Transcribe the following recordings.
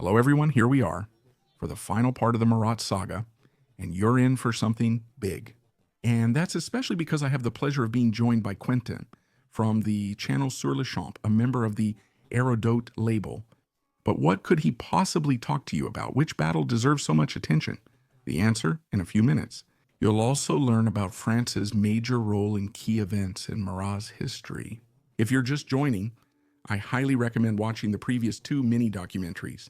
Hello everyone, here we are for the final part of the Marat saga, and you're in for something big. And that's especially because I have the pleasure of being joined by Quentin from the channel Sur le Champ, a member of the Hérodote label. But what could he possibly talk to you about? Which battle deserves so much attention? The answer in a few minutes. You'll also learn about France's major role in key events in Marat's history. If you're just joining, I highly recommend watching the previous 2 mini-documentaries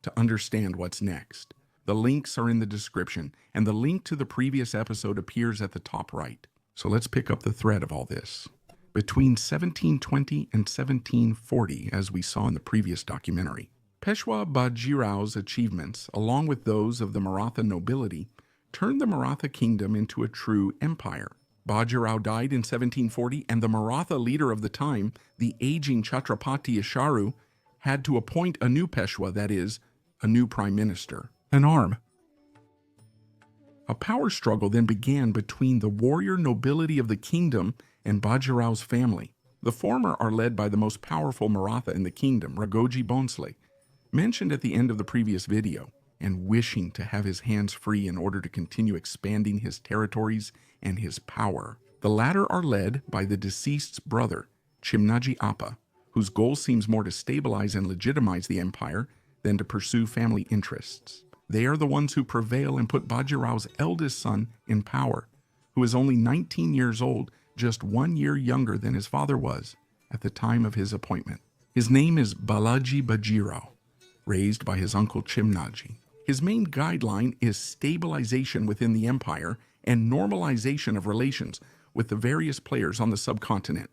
to understand what's next. The links are in the description, and the link to the previous episode appears at the top right. So let's pick up the thread of all this. Between 1720 and 1740, as we saw in the previous documentary, Peshwa Bajirao's achievements, along with those of the Maratha nobility, turned the Maratha kingdom into a true empire. Bajirao died in 1740, and the Maratha leader of the time, the aging Chhatrapati Isharu, had to appoint a new Peshwa, that is, a new prime minister, an arm. A power struggle then began between the warrior nobility of the kingdom and Bajirao's family. The former are led by the most powerful Maratha in the kingdom, Raghji Bhonsle, mentioned at the end of the previous video, and wishing to have his hands free in order to continue expanding his territories and his power. The latter are led by the deceased's brother, Chimnaji Appa, whose goal seems more to stabilize and legitimize the empire than to pursue family interests. They are the ones who prevail and put Bajirao's eldest son in power, who is only 19 years old, just 1 year younger than his father was at the time of his appointment. His name is Balaji Bajirao, raised by his uncle Chimnaji. His main guideline is stabilization within the empire and normalization of relations with the various players on the subcontinent.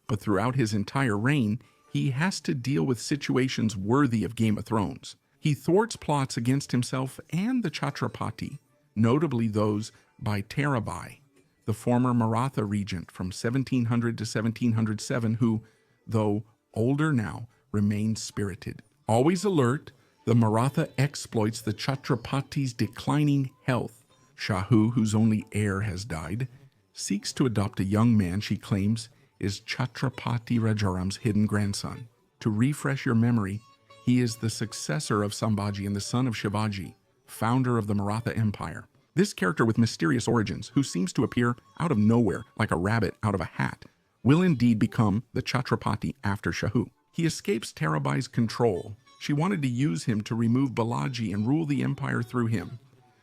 But throughout his entire reign, he has to deal with situations worthy of Game of Thrones. He thwarts plots against himself and the Chhatrapati, notably those by Tarabai, the former Maratha regent from 1700 to 1707, who, though older now, remains spirited. Always alert, the Maratha exploits the Chhatrapati's declining health. Shahu, whose only heir has died, seeks to adopt a young man she claims is Chhatrapati Rajaram's hidden grandson. To refresh your memory, he is the successor of Sambhaji and the son of Shivaji, founder of the Maratha Empire. This character with mysterious origins, who seems to appear out of nowhere like a rabbit out of a hat, will indeed become the Chhatrapati after Shahu. He escapes Tarabai's control. She wanted to use him to remove Balaji and rule the empire through him,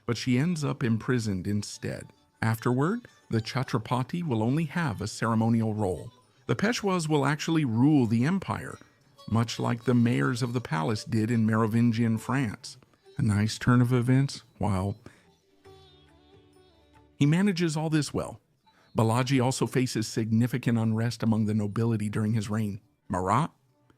but she ends up imprisoned instead. Afterward, the Chhatrapati will only have a ceremonial role. The Peshwas will actually rule the empire, much like the mayors of the palace did in Merovingian France. A nice turn of events, while he manages all this well. Balaji also faces significant unrest among the nobility during his reign. Marat,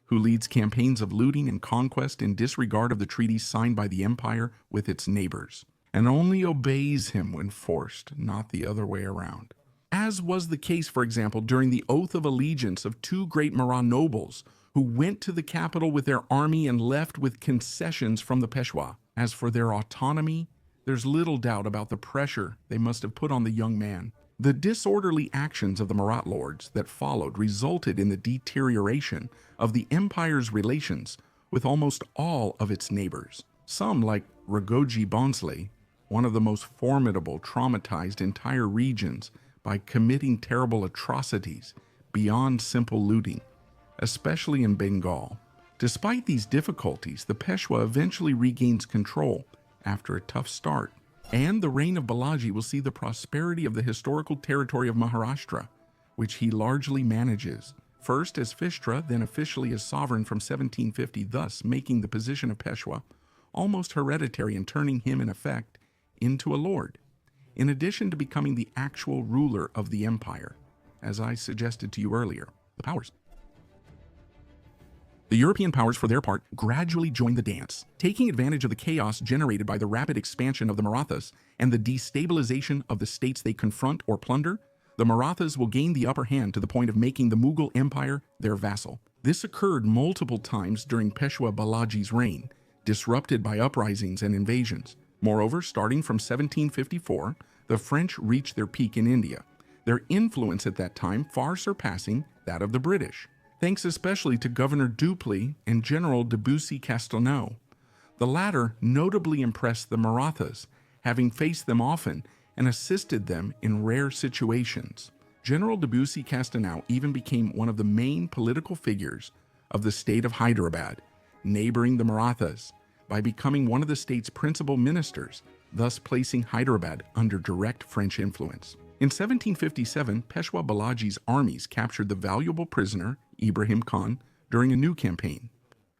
who leads campaigns of looting and conquest in disregard of the treaties signed by the empire with its neighbors, and only obeys him when forced, not the other way around. As was the case, for example, during the oath of allegiance of 2 great Marat nobles who went to the capital with their army and left with concessions from the Peshwa. As for their autonomy, there's little doubt about the pressure they must have put on the young man. The disorderly actions of the Marat lords that followed resulted in the deterioration of the empire's relations with almost all of its neighbors. Some, like Raghji Bhonsle, one of the most formidable, traumatized entire regions by committing terrible atrocities beyond simple looting, especially in Bengal. Despite these difficulties, the Peshwa eventually regains control after a tough start, and the reign of Balaji will see the prosperity of the historical territory of Maharashtra, which he largely manages, first as Fishtra, then officially as sovereign from 1750, thus making the position of Peshwa almost hereditary and turning him, in effect, into a lord, in addition to becoming the actual ruler of the empire, as I suggested to you earlier. The powers. The European powers, for their part, gradually joined the dance, taking advantage of the chaos generated by the rapid expansion of the Marathas and the destabilization of the states they confront or plunder. The Marathas will gain the upper hand to the point of making the Mughal Empire their vassal. This occurred multiple times during Peshwa Balaji's reign, disrupted by uprisings and invasions. Moreover, starting from 1754, the French reached their peak in India, their influence at that time far surpassing that of the British, thanks especially to Governor Dupleix and General de Bussy-Castelnau. The latter notably impressed the Marathas, having faced them often and assisted them in rare situations. General Debussy-Castanau even became one of the main political figures of the state of Hyderabad, neighboring the Marathas, by becoming one of the state's principal ministers, thus placing Hyderabad under direct French influence. In 1757, Peshwa Balaji's armies captured the valuable prisoner, Ibrahim Khan, during a new campaign.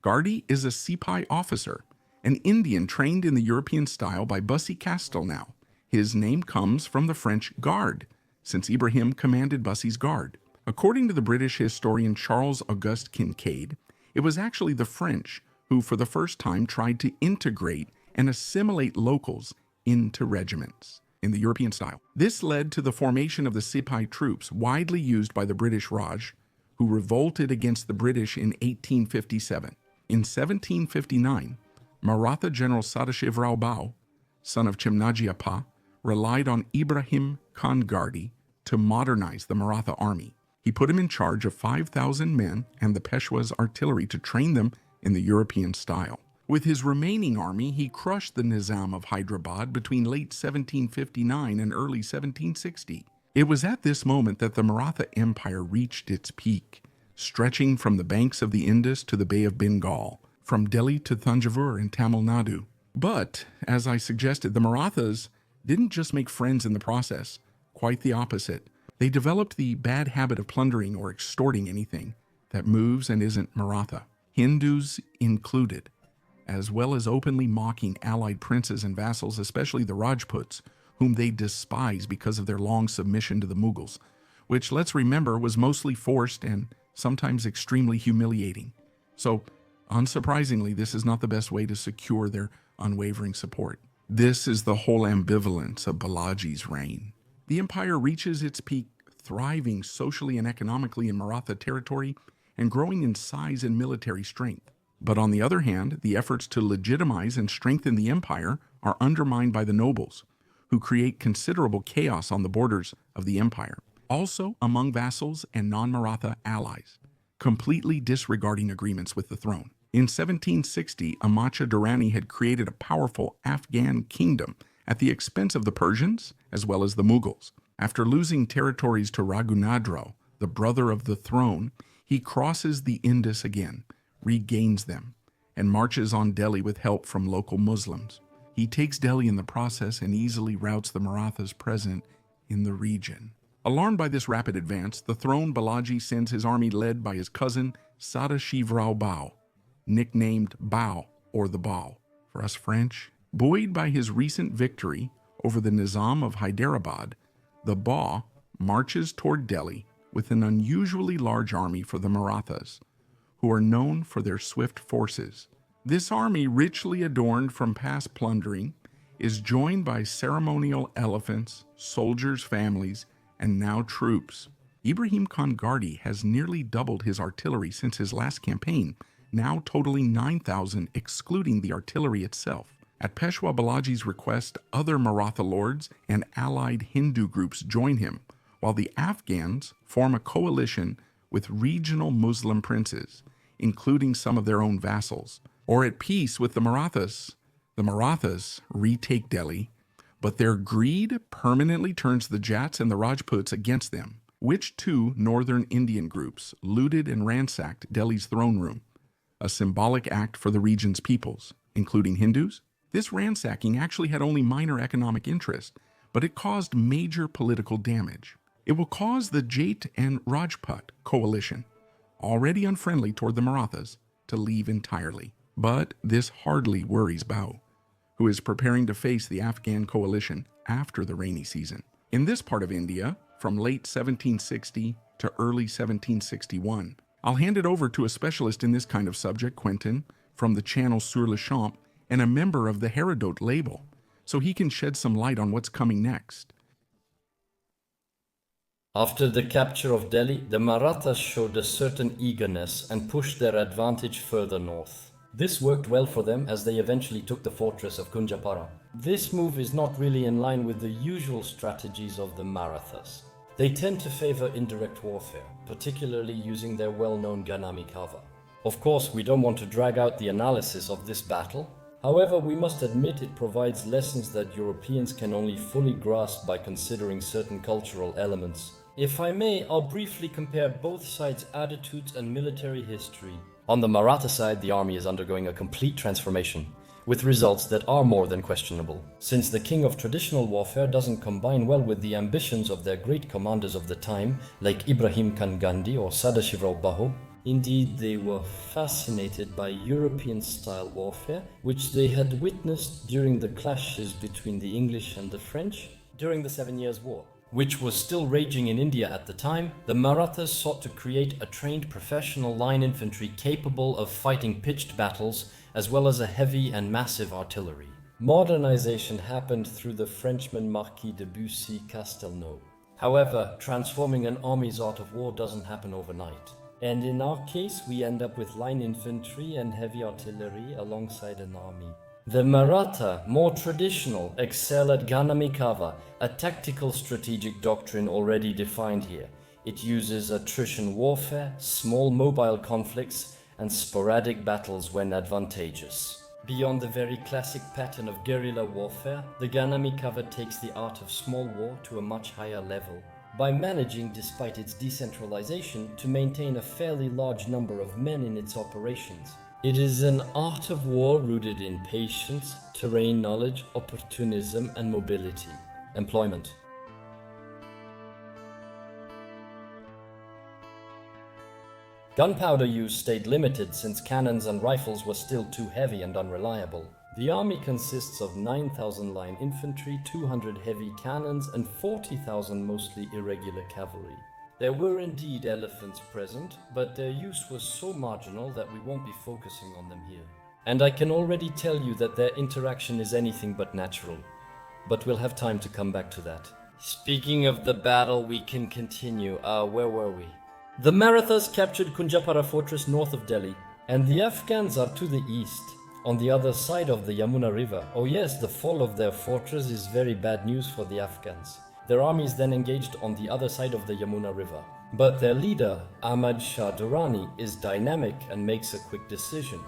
Gardi is a Sipahi officer, an Indian trained in the European style by Bussy Castelnau. His name comes from the French Guard, since Ibrahim commanded Bussy's guard. According to the British historian Charles Auguste Kincaid, it was actually the French who for the first time tried to integrate and assimilate locals into regiments in the European style. This led to the formation of the Sipahi troops, widely used by the British Raj, who revolted against the British in 1857. In 1759, Maratha General Sadashivrao Bhau, son of Chimnaji Appa, relied on Ibrahim Khan Gardi to modernize the Maratha army. He put him in charge of 5,000 men and the Peshwa's artillery to train them in the European style. With his remaining army, he crushed the Nizam of Hyderabad between late 1759 and early 1760. It was at this moment that the Maratha Empire reached its peak, stretching from the banks of the Indus to the Bay of Bengal, from Delhi to Thanjavur in Tamil Nadu. But, as I suggested, the Marathas didn't just make friends in the process, quite the opposite. They developed the bad habit of plundering or extorting anything that moves and isn't Maratha, Hindus included, as well as openly mocking allied princes and vassals, especially the Rajputs, whom they despise because of their long submission to the Mughals, which, let's remember, was mostly forced and sometimes extremely humiliating. So, unsurprisingly, this is not the best way to secure their unwavering support. This is the whole ambivalence of Balaji's reign. The empire reaches its peak, thriving socially and economically in Maratha territory and growing in size and military strength. But on the other hand, the efforts to legitimize and strengthen the empire are undermined by the nobles, who create considerable chaos on the borders of the empire, also among vassals and non-Maratha allies, completely disregarding agreements with the throne. In 1760, Amacha Durrani had created a powerful Afghan kingdom at the expense of the Persians as well as the Mughals. After losing territories to Raghunadra, the brother of the throne, he crosses the Indus again, regains them, and marches on Delhi with help from local Muslims. He takes Delhi in the process and easily routs the Marathas present in the region. Alarmed by this rapid advance, the throne Balaji sends his army led by his cousin Sadashivrao Bhau, nicknamed Bao or the Baal for us French. Buoyed by his recent victory over the Nizam of Hyderabad, the Ba marches toward Delhi with an unusually large army for the Marathas, who are known for their swift forces. This army, richly adorned from past plundering, is joined by ceremonial elephants, soldiers' families, and now troops. Ibrahim Khan Gardi has nearly doubled his artillery since his last campaign, now totaling 9,000 excluding the artillery itself. At Peshwa Balaji's request, other Maratha lords and allied Hindu groups join him, while the Afghans form a coalition with regional Muslim princes, including some of their own vassals. Or at peace with the Marathas retake Delhi, but their greed permanently turns the Jats and the Rajputs against them, which two northern Indian groups looted and ransacked Delhi's throne room, a symbolic act for the region's peoples, including Hindus. This ransacking actually had only minor economic interest, but it caused major political damage. It will cause the Jat and Rajput coalition, already unfriendly toward the Marathas, to leave entirely. But this hardly worries Bhau, who is preparing to face the Afghan coalition after the rainy season. In this part of India, from late 1760 to early 1761, I'll hand it over to a specialist in this kind of subject, Quentin, from the channel Sur le Champ, and a member of the Herodot label, so he can shed some light on what's coming next. After the capture of Delhi, the Marathas showed a certain eagerness and pushed their advantage further north. This worked well for them as they eventually took the fortress of Kunjapara. This move is not really in line with the usual strategies of the Marathas. They tend to favor indirect warfare, particularly using their well-known Ganami cover. Of course, we don't want to drag out the analysis of this battle. However, we must admit it provides lessons that Europeans can only fully grasp by considering certain cultural elements. If I may, I'll briefly compare both sides' attitudes and military history. On the Maratha side, the army is undergoing a complete transformation, with results that are more than questionable, since the king of traditional warfare doesn't combine well with the ambitions of their great commanders of the time, like Ibrahim Khan Gandhi or Sadashivrao Baho. Indeed, they were fascinated by European-style warfare, which they had witnessed during the clashes between the English and the French during the 7 Years' War, which was still raging in India at the time. The Marathas sought to create a trained professional line infantry capable of fighting pitched battles, as well as a heavy and massive artillery. Modernization happened through the Frenchman Marquis de Bussy-Castelnau. However, transforming an army's art of war doesn't happen overnight. And in our case, we end up with line infantry and heavy artillery alongside an army. The Maratha, more traditional, excel at Ganamikava, a tactical strategic doctrine already defined here. It uses attrition warfare, small mobile conflicts, and sporadic battles when advantageous. Beyond the very classic pattern of guerrilla warfare, the Ganamikava takes the art of small war to a much higher level, by managing, despite its decentralization, to maintain a fairly large number of men in its operations. It is an art of war rooted in patience, terrain knowledge, opportunism, and mobility. Employment. Gunpowder use stayed limited since cannons and rifles were still too heavy and unreliable. The army consists of 9,000 line infantry, 200 heavy cannons, and 40,000 mostly irregular cavalry. There were indeed elephants present, but their use was so marginal that we won't be focusing on them here. And I can already tell you that their interaction is anything but natural. But we'll have time to come back to that. Speaking of the battle, we can continue. Where were we? The Marathas captured Kunjapara fortress north of Delhi, and the Afghans are to the east, on the other side of the Yamuna River. Oh yes, the fall of their fortress is very bad news for the Afghans. Their armies then engaged on the other side of the Yamuna River. But their leader, Ahmad Shah Durrani, is dynamic and makes a quick decision.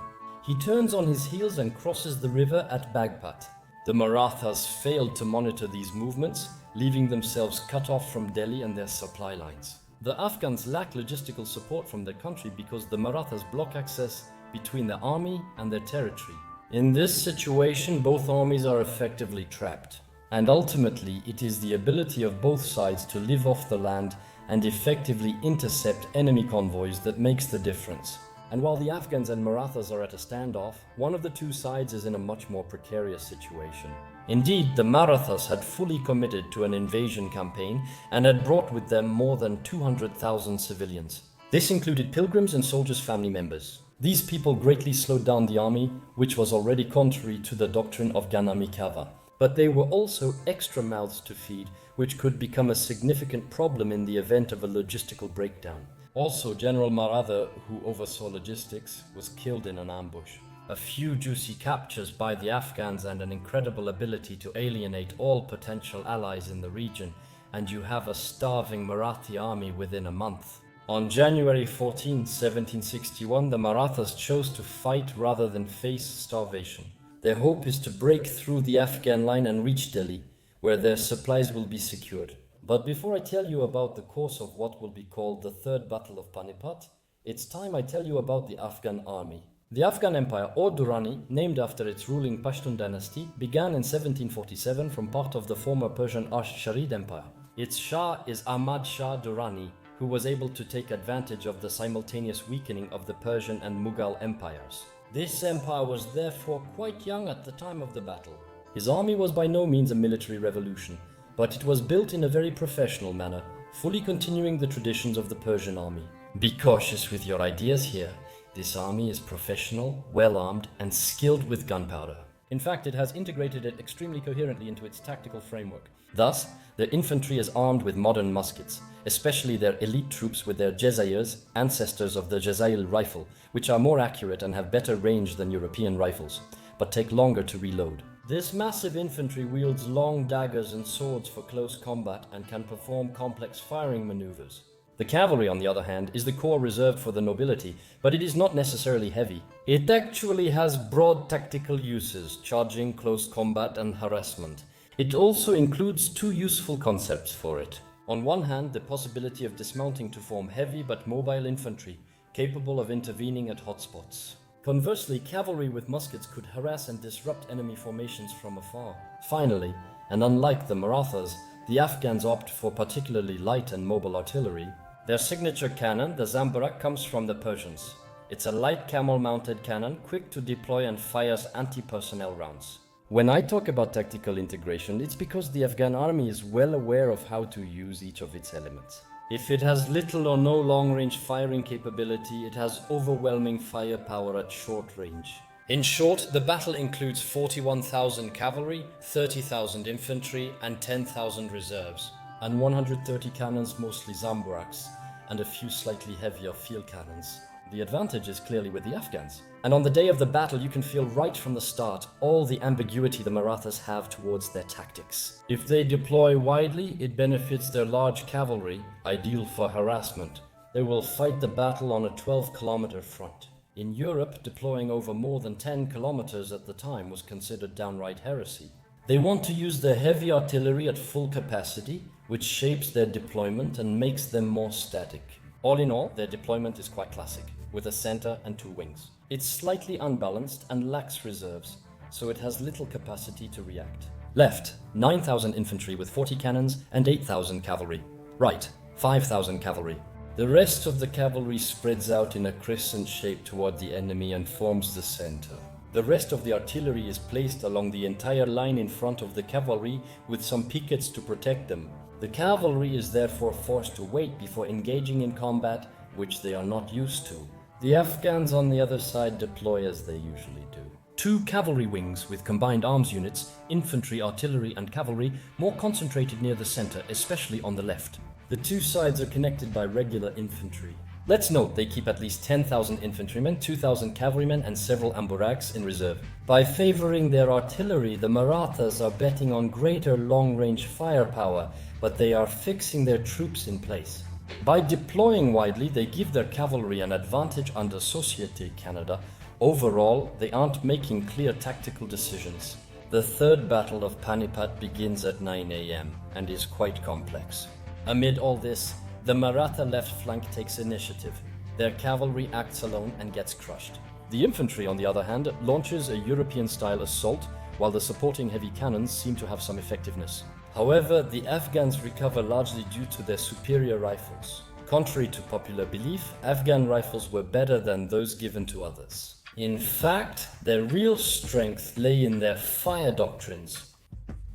He turns on his heels and crosses the river at Bagpat. The Marathas failed to monitor these movements, leaving themselves cut off from Delhi and their supply lines. The Afghans lack logistical support from their country because the Marathas block access between their army and their territory. In this situation, both armies are effectively trapped. And ultimately, it is the ability of both sides to live off the land and effectively intercept enemy convoys that makes the difference. And while the Afghans and Marathas are at a standoff, one of the two sides is in a much more precarious situation. Indeed, the Marathas had fully committed to an invasion campaign and had brought with them more than 200,000 civilians. This included pilgrims and soldiers' family members. These people greatly slowed down the army, which was already contrary to the doctrine of Ganamikava. But they were also extra mouths to feed, which could become a significant problem in the event of a logistical breakdown. Also, General Maratha, who oversaw logistics, was killed in an ambush. A few juicy captures by the Afghans and an incredible ability to alienate all potential allies in the region, and you have a starving Marathi army within a month. On January 14, 1761, the Marathas chose to fight rather than face starvation. Their hope is to break through the Afghan line and reach Delhi, where their supplies will be secured. But before I tell you about the course of what will be called the Third Battle of Panipat, it's time I tell you about the Afghan army. The Afghan Empire, or Durrani, named after its ruling Pashtun dynasty, began in 1747 from part of the former Persian Arsharid Empire. Its Shah is Ahmad Shah Durrani, who was able to take advantage of the simultaneous weakening of the Persian and Mughal empires. This empire was therefore quite young at the time of the battle. His army was by no means a military revolution, but it was built in a very professional manner, fully continuing the traditions of the Persian army. Be cautious with your ideas here. This army is professional, well-armed, and skilled with gunpowder. In fact, it has integrated it extremely coherently into its tactical framework. Thus, the infantry is armed with modern muskets, especially their elite troops with their Jezairs, ancestors of the Jezail rifle, which are more accurate and have better range than European rifles, but take longer to reload. This massive infantry wields long daggers and swords for close combat and can perform complex firing maneuvers. The cavalry, on the other hand, is the corps reserved for the nobility, but it is not necessarily heavy. It actually has broad tactical uses, charging, close combat, and harassment. It also includes two useful concepts for it. On one hand, the possibility of dismounting to form heavy but mobile infantry, capable of intervening at hotspots. Conversely, cavalry with muskets could harass and disrupt enemy formations from afar. Finally, and unlike the Marathas, the Afghans opt for particularly light and mobile artillery. Their signature cannon, the Zambarak, comes from the Persians. It's a light camel-mounted cannon, quick to deploy and fires anti-personnel rounds. When I talk about tactical integration, it's because the Afghan army is well aware of how to use each of its elements. If it has little or no long-range firing capability, it has overwhelming firepower at short range. In short, the battle includes 41,000 cavalry, 30,000 infantry, and 10,000 reserves, and 130 cannons, mostly Zamburaks, and a few slightly heavier field cannons. The advantage is clearly with the Afghans. And on the day of the battle, you can feel right from the start all the ambiguity the Marathas have towards their tactics. If they deploy widely, it benefits their large cavalry, ideal for harassment. They will fight the battle on a 12-kilometer front. In Europe, deploying over more than 10 kilometers at the time was considered downright heresy. They want to use their heavy artillery at full capacity, which shapes their deployment and makes them more static. All in all, their deployment is quite classic, with a center and two wings. It's slightly unbalanced and lacks reserves, so it has little capacity to react. Left, 9,000 infantry with 40 cannons and 8,000 cavalry. Right, 5,000 cavalry. The rest of the cavalry spreads out in a crescent shape toward the enemy and forms the center. The rest of the artillery is placed along the entire line in front of the cavalry with some pickets to protect them. The cavalry is therefore forced to wait before engaging in combat, which they are not used to. The Afghans on the other side deploy as they usually do. Two cavalry wings with combined arms units, infantry, artillery and cavalry, more concentrated near the center, especially on the left. The two sides are connected by regular infantry. Let's note they keep at least 10,000 infantrymen, 2,000 cavalrymen and several amburaks in reserve. By favoring their artillery, the Marathas are betting on greater long-range firepower, but they are fixing their troops in place. By deploying widely, they give their cavalry an advantage under Société Canada. Overall, they aren't making clear tactical decisions. The third battle of Panipat begins at 9 a.m. and is quite complex. Amid all this, the Maratha left flank takes initiative. Their cavalry acts alone and gets crushed. The infantry, on the other hand, launches a European-style assault, while the supporting heavy cannons seem to have some effectiveness. However, the Afghans recover largely due to their superior rifles. Contrary to popular belief, Afghan rifles were better than those given to others. In fact, their real strength lay in their fire doctrines.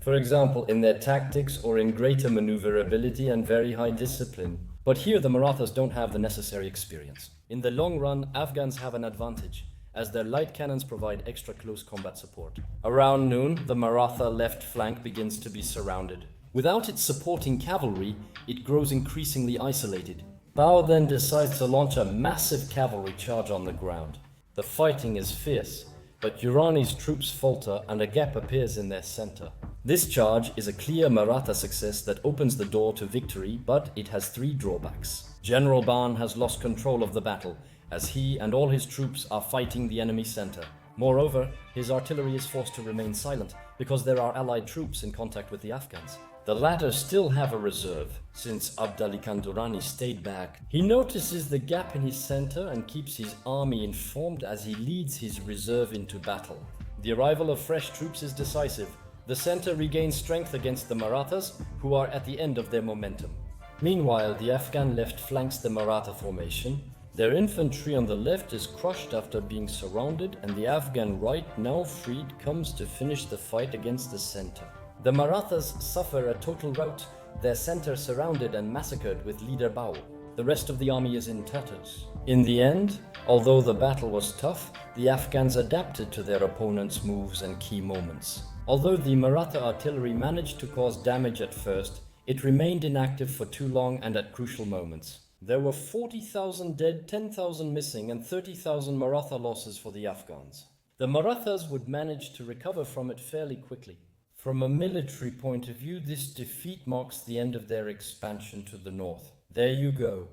For example, in their tactics or in greater maneuverability and very high discipline. But here the Marathas don't have the necessary experience. In the long run, Afghans have an advantage, as their light cannons provide extra close combat support. Around noon, the Maratha left flank begins to be surrounded. Without its supporting cavalry, it grows increasingly isolated. Bao then decides to launch a massive cavalry charge on the ground. The fighting is fierce, but Durrani's troops falter and a gap appears in their center. This charge is a clear Maratha success that opens the door to victory, but it has three drawbacks. General Ban has lost control of the battle, as he and all his troops are fighting the enemy center. Moreover, his artillery is forced to remain silent because there are allied troops in contact with the Afghans. The latter still have a reserve, since Abd Ali Khan Durrani stayed back. He notices the gap in his center and keeps his army informed as he leads his reserve into battle. The arrival of fresh troops is decisive. The center regains strength against the Marathas, who are at the end of their momentum. Meanwhile, the Afghan left flanks the Maratha formation. Their infantry on the left is crushed after being surrounded, and the Afghan right, now freed, comes to finish the fight against the center. The Marathas suffer a total rout, their center surrounded and massacred with leader Bao. The rest of the army is in tatters. In the end, although the battle was tough, the Afghans adapted to their opponent's moves and key moments. Although the Maratha artillery managed to cause damage at first, it remained inactive for too long and at crucial moments. There were 40,000 dead, 10,000 missing, and 30,000 Maratha losses for the Afghans. The Marathas would manage to recover from it fairly quickly. From a military point of view, this defeat marks the end of their expansion to the north. There you go.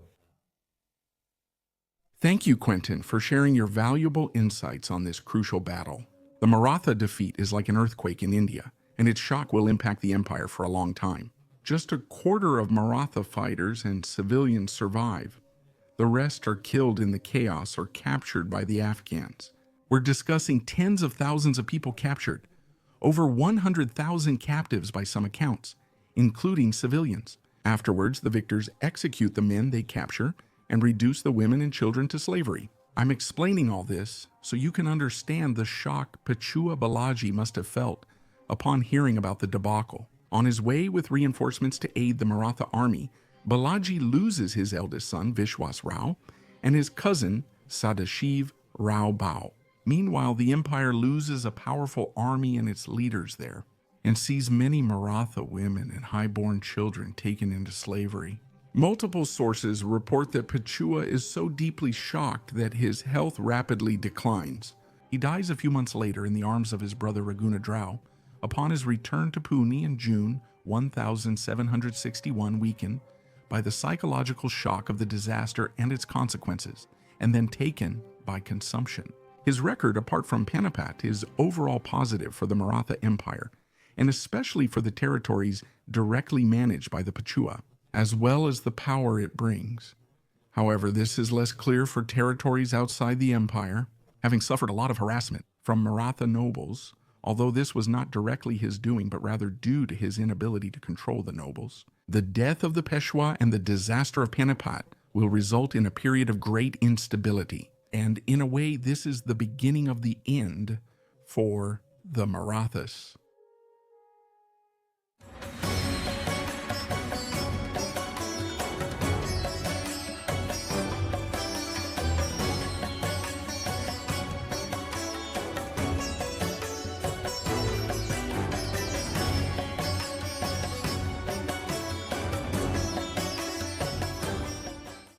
Thank you, Quentin, for sharing your valuable insights on this crucial battle. The Maratha defeat is like an earthquake in India, and its shock will impact the empire for a long time. Just a quarter of Maratha fighters and civilians survive. The rest are killed in the chaos or captured by the Afghans. We're discussing tens of thousands of people captured, over 100,000 captives by some accounts, including civilians. Afterwards, the victors execute the men they capture and reduce the women and children to slavery. I'm explaining all this so you can understand the shock Pachua Balaji must have felt upon hearing about the debacle. On his way with reinforcements to aid the Maratha army, Balaji loses his eldest son, Vishwas Rao, and his cousin, Sadashiv Rao Bao. Meanwhile, the empire loses a powerful army and its leaders there, and sees many Maratha women and high-born children taken into slavery. Multiple sources report that Pachua is so deeply shocked that his health rapidly declines. He dies a few months later in the arms of his brother Raghunathrao upon his return to Pune in June 1761, weakened by the psychological shock of the disaster and its consequences, and then taken by consumption. His record, apart from Panipat, is overall positive for the Maratha Empire, and especially for the territories directly managed by the Pachua, as well as the power it brings. However, this is less clear for territories outside the empire. Having suffered a lot of harassment from Maratha nobles, although this was not directly his doing but rather due to his inability to control the nobles, the death of the Peshwa and the disaster of Panipat will result in a period of great instability. And in a way, this is the beginning of the end for the Marathas.